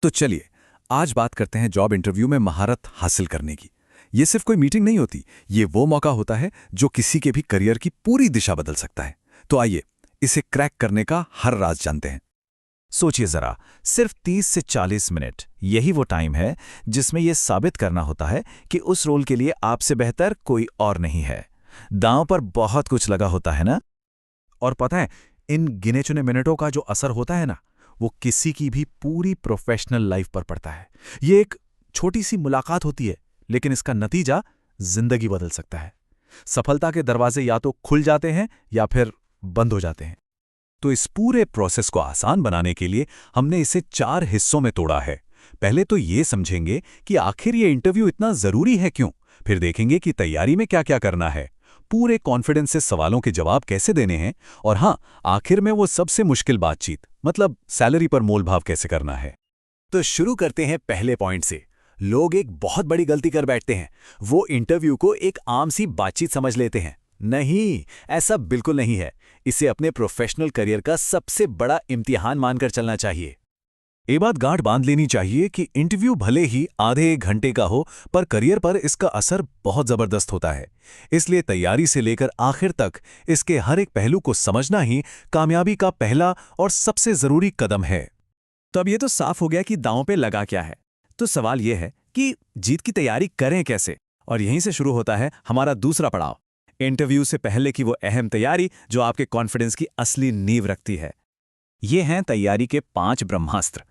तो चलिए, आज बात करते हैं जॉब इंटरव्यू में महारत हासिल करने की। ये सिर्फ कोई मीटिंग नहीं होती, ये वो मौका होता है जो किसी के भी करियर की पूरी दिशा बदल सकता है। तो आइए, इसे क्रैक करने का हर राज जानते हैं। सोचिए जरा, सिर्फ 30 से 40 मिनट, यही वो टाइम है जिसमें यह साबित करना होता है कि उस रोल के लिए आपसे बेहतर कोई और नहीं है। दांव पर बहुत कुछ लगा होता है ना? और पता है, इन गिने चुने मिनटों का जो असर होता है ना, वो किसी की भी पूरी प्रोफेशनल लाइफ पर पड़ता है। ये एक छोटी सी मुलाकात होती है, लेकिन इसका नतीजा जिंदगी बदल सकता है। सफलता के दरवाजे या तो खुल जाते हैं या फिर बंद हो जाते हैं। तो इस पूरे प्रोसेस को आसान बनाने के लिए हमने इसे 4 हिस्सों में तोड़ा है। पहले तो ये समझेंगे कि आखिर ये इंटरव्यू इतना जरूरी है क्यों। फिर देखेंगे कि तैयारी में क्या क्या करना है, पूरे कॉन्फिडेंस से सवालों के जवाब कैसे देने हैं, और हाँ, आखिर में वो सबसे मुश्किल बातचीत, मतलब सैलरी पर मोलभाव कैसे करना है। तो शुरू करते हैं पहले पॉइंट से। लोग एक बहुत बड़ी गलती कर बैठते हैं। वो इंटरव्यू को एक आम सी बातचीत समझ लेते हैं। नहीं, ऐसा बिल्कुल नहीं है। इसे अपने प्रोफेशनल करियर का सबसे बड़ा इम्तिहान मानकर चलना चाहिए। ये बात गांठ बांध लेनी चाहिए कि इंटरव्यू भले ही आधे 1 घंटे का हो, पर करियर पर इसका असर बहुत जबरदस्त होता है। इसलिए तैयारी से लेकर आखिर तक इसके हर एक पहलू को समझना ही कामयाबी का पहला और सबसे जरूरी कदम है। तो अब ये तो साफ हो गया कि दांव पे लगा क्या है। तो सवाल ये है कि जीत की तैयारी करें कैसे, और यहीं से शुरू होता है हमारा दूसरा पड़ाव, इंटरव्यू से पहले की वो अहम तैयारी जो आपके कॉन्फिडेंस की असली नींव रखती है। ये हैं तैयारी के 5 ब्रह्मास्त्र।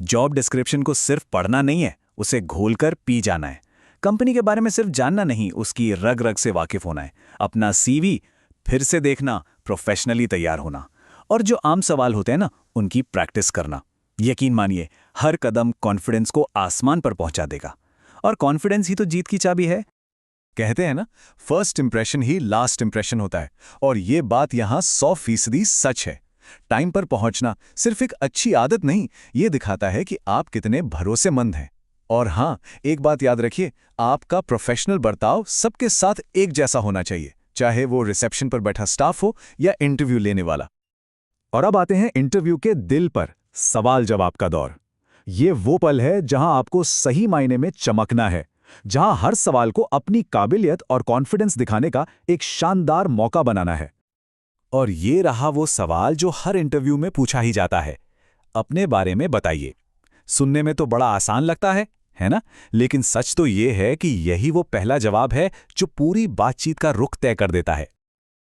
जॉब डिस्क्रिप्शन को सिर्फ पढ़ना नहीं है, उसे घोलकर पी जाना है। कंपनी के बारे में सिर्फ जानना नहीं, उसकी रग रग से वाकिफ होना है। अपना सीवी फिर से देखना, प्रोफेशनली तैयार होना, और जो आम सवाल होते हैं ना, उनकी प्रैक्टिस करना। यकीन मानिए, हर कदम कॉन्फिडेंस को आसमान पर पहुंचा देगा, और कॉन्फिडेंस ही तो जीत की चाबी है। कहते हैं ना, फर्स्ट इंप्रेशन ही लास्ट इंप्रेशन होता है, और ये बात यहां 100% सच है। टाइम पर पहुंचना सिर्फ एक अच्छी आदत नहीं, ये दिखाता है कि आप कितने भरोसेमंद हैं। और हां, एक बात याद रखिए, आपका प्रोफेशनल बर्ताव सबके साथ एक जैसा होना चाहिए, चाहे वो रिसेप्शन पर बैठा स्टाफ हो या इंटरव्यू लेने वाला। और अब आते हैं इंटरव्यू के दिल पर, सवाल जवाब का दौर। ये वो पल है जहां आपको सही मायने में चमकना है, जहां हर सवाल को अपनी काबिलियत और कॉन्फिडेंस दिखाने का एक शानदार मौका बनाना है। और ये रहा वो सवाल जो हर इंटरव्यू में पूछा ही जाता है, अपने बारे में बताइए। सुनने में तो बड़ा आसान लगता है ना? लेकिन सच तो ये है कि यही वो पहला जवाब है जो पूरी बातचीत का रुख तय कर देता है।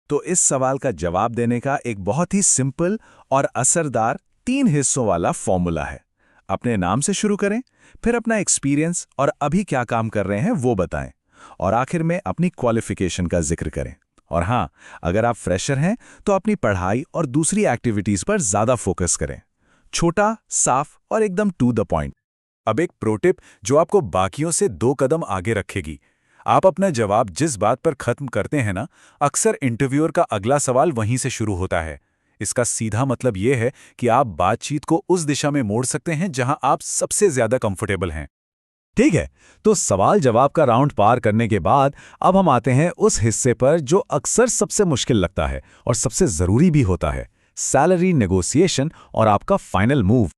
तो इस सवाल का जवाब देने का एक बहुत ही सिंपल और असरदार 3 हिस्सों वाला फॉर्मूला है। अपने नाम से शुरू करें, फिर अपना एक्सपीरियंस और अभी क्या काम कर रहे हैं वो बताएं, और आखिर में अपनी क्वालिफिकेशन का जिक्र करें। और हाँ, अगर आप फ्रेशर हैं तो अपनी पढ़ाई और दूसरी एक्टिविटीज पर ज्यादा फोकस करें। छोटा, साफ और एकदम टू द पॉइंट। अब एक प्रो टिप जो आपको बाकियों से 2 कदम आगे रखेगी। आप अपना जवाब जिस बात पर खत्म करते हैं ना, अक्सर इंटरव्यूअर का अगला सवाल वहीं से शुरू होता है। इसका सीधा मतलब यह है कि आप बातचीत को उस दिशा में मोड़ सकते हैं जहां आप सबसे ज्यादा कंफर्टेबल हैं। ठीक है, तो सवाल जवाब का राउंड पार करने के बाद अब हम आते हैं उस हिस्से पर जो अक्सर सबसे मुश्किल लगता है और सबसे जरूरी भी होता है, सैलरी नेगोशिएशन और आपका फाइनल मूव।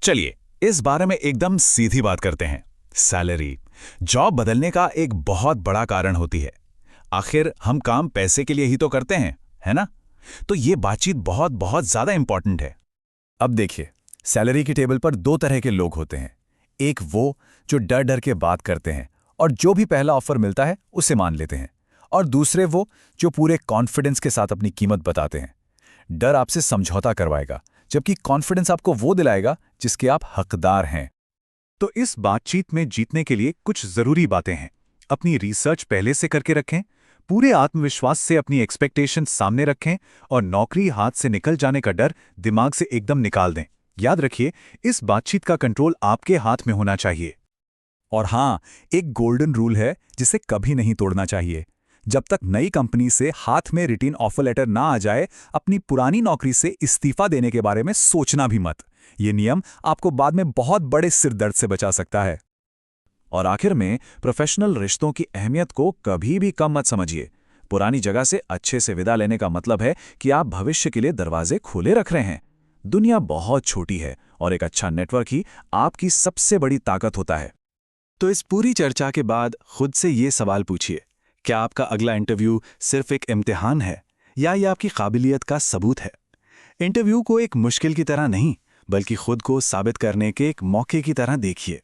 चलिए, इस बारे में एकदम सीधी बात करते हैं। सैलरी जॉब बदलने का एक बहुत बड़ा कारण होती है। आखिर हम काम पैसे के लिए ही तो करते हैं, है ना? तो ये बातचीत बहुत बहुत ज्यादा इंपॉर्टेंट है। अब देखिए, सैलरी की टेबल पर 2 तरह के लोग होते हैं। एक वो जो डर डर के बात करते हैं और जो भी पहला ऑफर मिलता है उसे मान लेते हैं, और दूसरे वो जो पूरे कॉन्फिडेंस के साथ अपनी कीमत बताते हैं। डर आपसे समझौता करवाएगा, जबकि कॉन्फिडेंस आपको वो दिलाएगा जिसके आप हकदार हैं। तो इस बातचीत में जीतने के लिए कुछ जरूरी बातें हैं। अपनी रिसर्च पहले से करके रखें, पूरे आत्मविश्वास से अपनी एक्सपेक्टेशन सामने रखें, और नौकरी हाथ से निकल जाने का डर दिमाग से एकदम निकाल दें। याद रखिए, इस बातचीत का कंट्रोल आपके हाथ में होना चाहिए। और हाँ, एक गोल्डन रूल है जिसे कभी नहीं तोड़ना चाहिए। जब तक नई कंपनी से हाथ में रिटन ऑफर लेटर ना आ जाए, अपनी पुरानी नौकरी से इस्तीफा देने के बारे में सोचना भी मत। ये नियम आपको बाद में बहुत बड़े सिरदर्द से बचा सकता है। और आखिर में, प्रोफेशनल रिश्तों की अहमियत को कभी भी कम मत समझिए। पुरानी जगह से अच्छे से विदा लेने का मतलब है कि आप भविष्य के लिए दरवाजे खुले रख रहे हैं। दुनिया बहुत छोटी है और एक अच्छा नेटवर्क ही आपकी सबसे बड़ी ताकत होता है। तो इस पूरी चर्चा के बाद खुद से ये सवाल पूछिए, क्या आपका अगला इंटरव्यू सिर्फ एक इम्तिहान है या ये आपकी काबिलियत का सबूत है? इंटरव्यू को एक मुश्किल की तरह नहीं, बल्कि खुद को साबित करने के एक मौके की तरह देखिए।